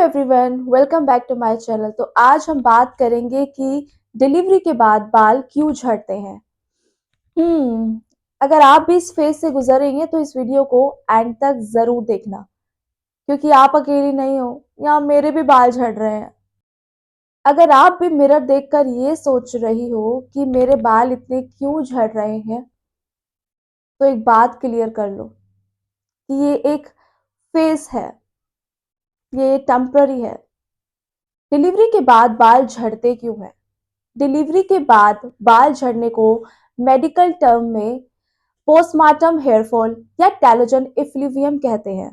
Everyone, welcome back to my channel. तो आज हम बात करेंगे कि डिलीवरी के बाद बाल क्यों झड़ते हैं। अगर आप भी इस फेज से गुजर रही हैं तो इस वीडियो को एंड तक जरूर देखना, क्योंकि आप अकेली नहीं हो, या मेरे भी बाल झड़ रहे हैं। अगर आप भी मिरर देखकर ये सोच रही हो कि मेरे बाल इतने क्यों झड़ रहे हैं, तो एक बात क्लियर कर लो कि ये एक फेज है, ये टेम्पररी है। डिलीवरी के बाद बाल झड़ते क्यों हैं? डिलीवरी के बाद बाल झड़ने को मेडिकल टर्म में पोस्टमार्टम हेयरफॉल या टेलोजन इफ्लूवियम कहते हैं।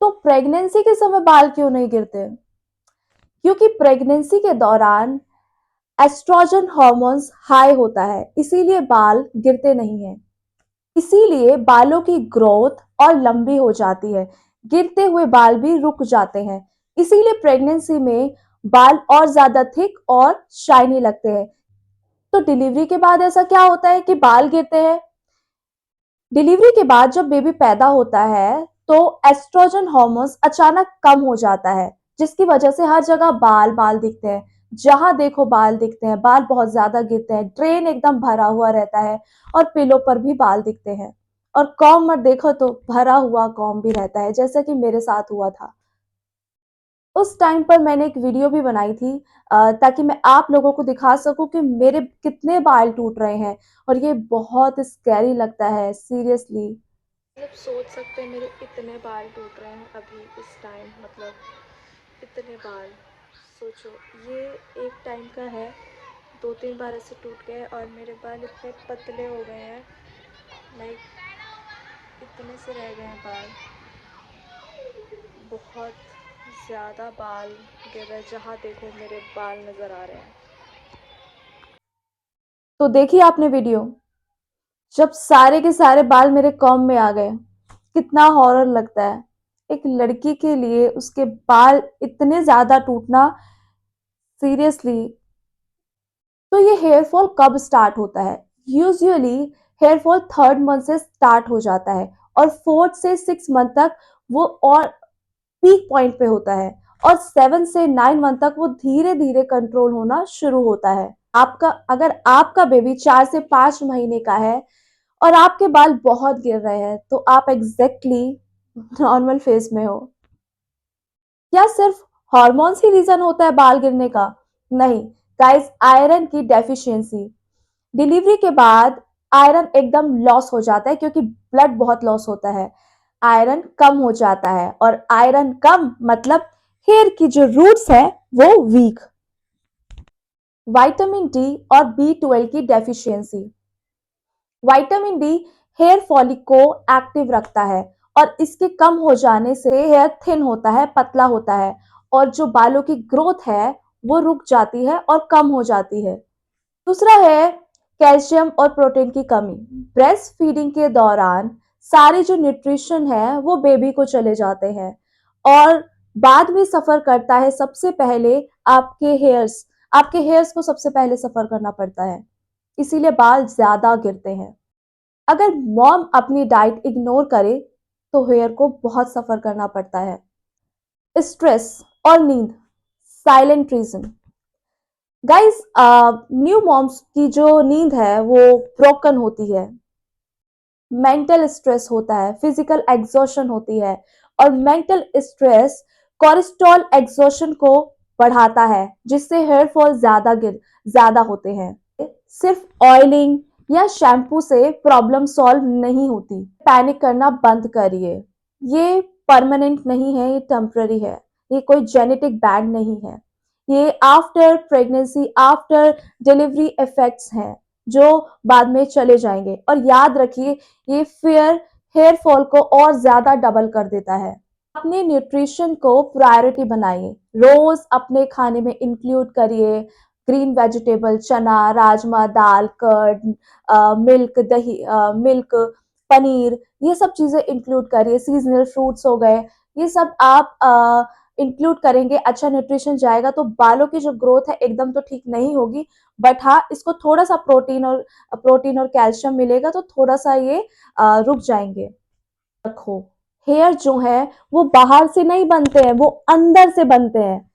तो प्रेगनेंसी के समय बाल क्यों नहीं गिरते? क्योंकि प्रेगनेंसी के दौरान एस्ट्रोजन हार्मोन्स हाई होता है, इसीलिए बाल गिरते नहीं हैं। इसीलिए बालों की ग्रोथ और लंबी हो जाती है, गिरते हुए बाल भी रुक जाते हैं। इसीलिए प्रेगनेंसी में बाल और ज्यादा थिक और शाइनी लगते हैं। तो डिलीवरी के बाद ऐसा क्या होता है कि बाल गिरते हैं? डिलीवरी के बाद जब बेबी पैदा होता है तो एस्ट्रोजन हार्मोन्स अचानक कम हो जाता है, जिसकी वजह से हर जगह बाल बाल दिखते हैं। जहां देखो बाल दिखते हैं, बाल बहुत ज्यादा गिरते हैं, ड्रेन एकदम भरा हुआ रहता है और पिलो पर भी बाल दिखते हैं। और कॉम मत देखो तो भरा हुआ कॉम भी रहता है, जैसा कि मेरे साथ हुआ था। उस टाइम पर मैंने एक वीडियो भी बनाई थी ताकि मैं आप लोगों को दिखा सकूं कि मेरे कितने बाल टूट रहे हैं, और ये बहुत स्कैरी लगता है सीरियसली। मतलब सोच सकते हैं मेरे इतने बाल टूट रहे हैं अभी इस टाइम, मतलब इतने बाल। सोचो, ये एक टाइम का है, 2-3 बार ऐसे टूट गए और मेरे बाल इतने पतले हो गए हैं, लाइक इतने से रह गए हैं बाल। बहुत ज़्यादा बाल गिर रहे हैं, जहाँ देखो मेरे बाल नज़र आ रहे हैं। तो देखिए आपने वीडियो, जब सारे के सारे बाल मेरे कॉम में आ गए, कितना हॉरर लगता है। एक लड़की के लिए उसके बाल इतने ज्यादा टूटना, सीरियसली। तो ये हेयर फॉल कब स्टार्ट होता है? Usually hair fall 3rd month से स्टार्ट हो जाता है और 4th से 6 मंथ तक वो और पीक पॉइंट पे होता है, और 7 से 9 मंथ तक वो धीरे धीरे कंट्रोल होना शुरू होता है। आपका अगर आपका बेबी 4 से 5 महीने का है और आपके बाल बहुत गिर रहे हैं, तो आप एग्जैक्टली नॉर्मल फेज में हो। क्या सिर्फ हॉर्मोन्स ही रीजन होता है बाल गिरने का? नहीं गाइस, आयरन की डेफिशिएंसी। डिलीवरी के बाद आयरन एकदम लॉस हो जाता है, क्योंकि ब्लड बहुत लॉस होता है। आयरन कम हो जाता है, और आयरन कम मतलब हेयर की जो रूट्स है वो वीक। विटामिन डी और B12 की deficiency. Vitamin D hair follicle को एक्टिव रखता है, और इसके कम हो जाने से हेयर थिन होता है, पतला होता है, और जो बालों की ग्रोथ है वो रुक जाती है और कम हो जाती है। दूसरा है कैल्शियम और प्रोटीन की कमी। ब्रेस्ट फीडिंग के दौरान सारे जो न्यूट्रिशन है वो बेबी को चले जाते हैं, और बाद में सफर करता है सबसे पहले आपके हेयर्स को सबसे पहले सफर करना पड़ता है, इसीलिए बाल ज्यादा गिरते हैं। अगर मॉम अपनी डाइट इग्नोर करे तो हेयर को बहुत सफर करना पड़ता है। स्ट्रेस और नींद silent reason. Guys, new moms की जो नींद है वो ब्रोकन होती है। मेंटल स्ट्रेस होता है, फिजिकल एग्जॉशन होती है, और मेंटल स्ट्रेस कोलेस्ट्रॉल एग्जॉशन को बढ़ाता है, जिससे हेयर फॉल ज्यादा होते हैं। सिर्फ ऑयलिंग या शैम्पू से प्रॉब्लम सॉल्व नहीं होती। पैनिक करना बंद करिए। ये परमानेंट नहीं है, ये टेम्पररी है। ये कोई जेनेटिक बैंड नहीं है। ये after pregnancy, after delivery effects हैं जो बाद में चले जाएंगे। और याद रखिए, ये फियर हेयर फॉल को और ज्यादा डबल कर देता है। अपने न्यूट्रिशन को प्रायोरिटी बनाइए। रोज अपने खाने में इंक्लूड करिए ग्रीन वेजिटेबल, चना, राजमा, दाल, कर्ड, मिल्क, दही, मिल्क, पनीर, ये सब चीजें इंक्लूड करिए। सीजनल फ्रूट्स हो गए, ये सब आप इंक्लूड करेंगे, अच्छा न्यूट्रिशन जाएगा। तो बालों की जो ग्रोथ है एकदम तो ठीक नहीं होगी, बट हाँ, इसको थोड़ा सा प्रोटीन और कैल्शियम मिलेगा तो थोड़ा सा ये रुक जाएंगे। रखो, हेयर जो है वो बाहर से नहीं बनते हैं, वो अंदर से बनते हैं।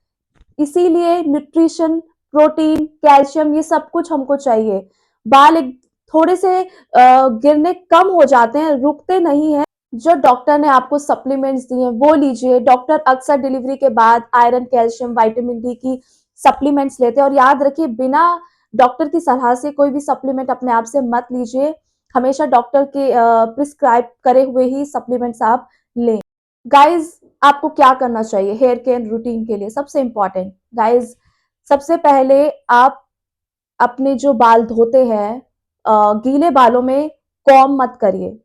इसीलिए न्यूट्रिशन, प्रोटीन, कैल्शियम ये सब कुछ हमको चाहिए। बाल एक थोड़े से गिरने कम हो जाते हैं, रुकते नहीं हैं। जो डॉक्टर ने आपको सप्लीमेंट्स दिए हैं वो लीजिए। डॉक्टर अक्सर डिलीवरी के बाद आयरन, कैल्शियम, विटामिन डी की सप्लीमेंट्स लेते हैं, और याद रखिए बिना डॉक्टर की सलाह से कोई भी सप्लीमेंट अपने आप से मत लीजिए। हमेशा डॉक्टर के प्रिस्क्राइब करे हुए ही सप्लीमेंट्स आप लें। गाइज, आपको क्या करना चाहिए हेयर केयर रूटीन के लिए? सबसे इंपॉर्टेंट गाइज, सबसे पहले आप अपने जो बाल धोते हैं, गीले बालों में कॉम मत करिए।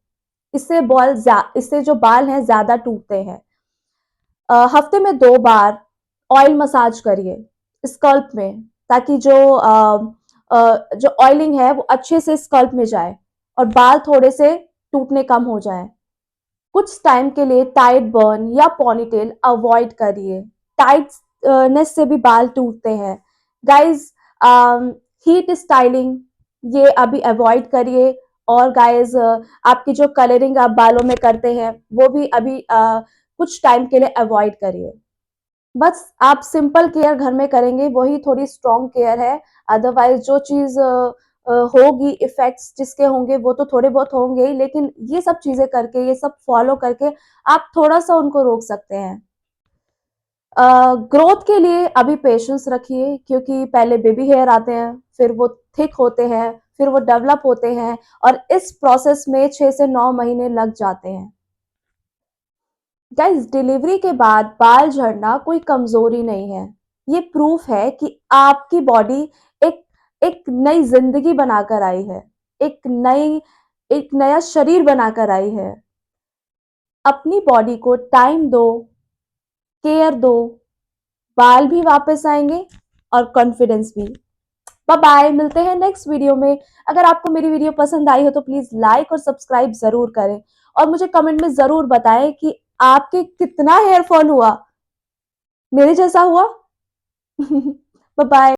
इससे जो बाल हैं ज्यादा टूटते हैं। हफ्ते में 2 बार ऑयल मसाज करिए स्कल्प में, ताकि जो ऑयलिंग है वो अच्छे से स्कल्प में जाए और बाल थोड़े से टूटने कम हो जाए। कुछ टाइम के लिए टाइट बर्न या पॉनीटेल अवॉइड करिए। टाइटनेस से भी बाल टूटते हैं। गाइज, हीट स्टाइलिंग ये अभी अवॉइड करिए। और गाइज, आपकी जो कलरिंग आप बालों में करते हैं वो भी अभी कुछ टाइम के लिए अवॉइड करिए। बस आप सिंपल केयर घर में करेंगे वही थोड़ी स्ट्रॉन्ग केयर है। अदरवाइज जो चीज होगी, इफेक्ट्स जिसके होंगे वो तो थोड़े बहुत होंगे ही, लेकिन ये सब चीजें करके, ये सब फॉलो करके आप थोड़ा सा उनको रोक सकते हैं। ग्रोथ के लिए अभी पेशेंस रखिए, क्योंकि पहले बेबी हेयर आते हैं, फिर वो थिक होते हैं, फिर वो डेवलप होते हैं, और इस प्रोसेस में 6 से 9 महीने लग जाते हैं। गाइस, डिलीवरी के बाद बाल झड़ना कोई कमजोरी नहीं है। ये प्रूफ है कि आपकी बॉडी एक एक नई जिंदगी बनाकर आई है। एक नया शरीर बनाकर आई है। अपनी बॉडी को टाइम दो, केयर दो, बाल भी वापस आएंगे और कॉन्फिडेंस भी। बाय बाय, मिलते हैं नेक्स्ट वीडियो में। अगर आपको मेरी वीडियो पसंद आई हो तो प्लीज लाइक और सब्सक्राइब जरूर करें, और मुझे कमेंट में जरूर बताएं कि आपके कितना हेयर फॉल हुआ, मेरे जैसा हुआ? Bye bye.